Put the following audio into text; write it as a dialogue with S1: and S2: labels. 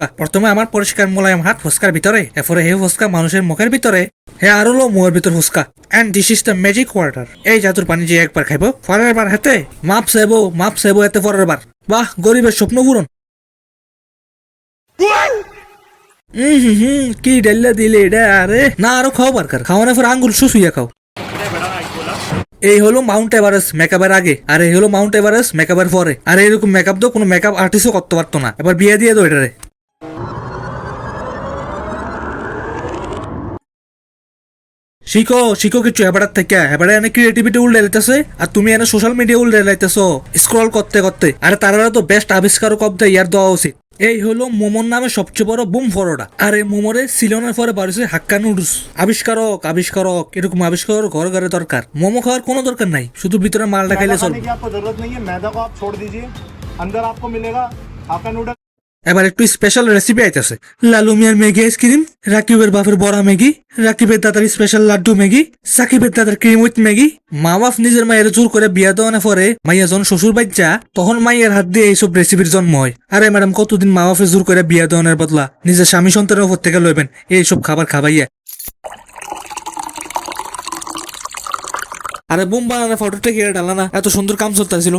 S1: প্রথমে আমার পরিষ্কার মোলায়েম হাত ফুসকার ভিতরে, এরপরে হে ফুসকা মানুষের মুখের ভিতরে, হে আর হলো মুখের ভিতর fuchka. And this is the magic water. এই জাদুর পানি যে একবার খাইব পরের বার হাতে মাপ সেবো এতে পরের বার। বাহ, গরিবের স্বপ্ন পূরণ। কি ডাল্লা দিলে এটা? আরে না, আরো খাও বার্কার, খাওয়ানোর পর আঙ্গুল শুশুইয়া খাও। এই হলো মাউন্ট এভারেস্ট মেকআপের আগে, আর এই হলো মাউন্ট এভারেস্ট মেকআপের পরে। আর এরকম মেকআপ তো কোনো মেকআপ আর্টিস্টও করতে পারতো না। এবার বিয়ে দিয়ে দো এটারে। শিখো শিখো কিছু হেবাটার থেকে। হেবাটা এনে ক্রিয়েটিভিটি উল্টে লাইতেছে, আর তুমি এনে সোশ্যাল মিডিয়া উল্টে লাইতেছো স্ক্রল করতে করতে। আরে তারা তো বেস্ট আবিষ্কারক অব দ্য ইয়ার দেওয়া উচিত। এই হলো মোমোর নামে সবচেয়ে বড় বুম ফরোডা। আর এই মোমোরে সিলনের পরে বাড়িছে হাক্কা নুডলস। আবিষ্কারক এরকম আবিষ্কার ঘরে ঘরে দরকার। মোমো খাওয়ার কোনো দরকার নাই, শুধু ভিতরে মালটা খাইলে চলবে।
S2: आपको जरूरत नहीं है, मैदा को आप छोड़ दीजिए, अंदर आपको मिलेगा आपका नूडल।
S1: এবার একটু স্পেশাল রেসিপি আইতেছে। লালু মিয়ার ম্যাগি আইসক্রিম, রাকিবের বাপের বড়া ম্যাগি, রাকিবের দাদার স্পেশাল লাড্ডু ম্যাগি, সাকিবের দাদার ক্রিম উইথ ম্যাগি। মা বাপ নিজের মায়ের জোর করে বিয়া দেওয়ানোর পরে মাইয়া যখন শ্বশুর বাচ্চা, তখন মাইয়ের হাত দিয়ে এইসব রেসিপির জন্ম হয়। আরে ম্যাডাম, কতদিন মা বাপের জোর করে বিয়া দেওয়ানোর বদলা নিজের স্বামী সন্তানের উপর থেকে লইবেন এইসব খাবার খাবাইয়া। আরে বোম বানানোর ফটোটা গিয়ে ডালা না, এত সুন্দর কাম চলতেছিল।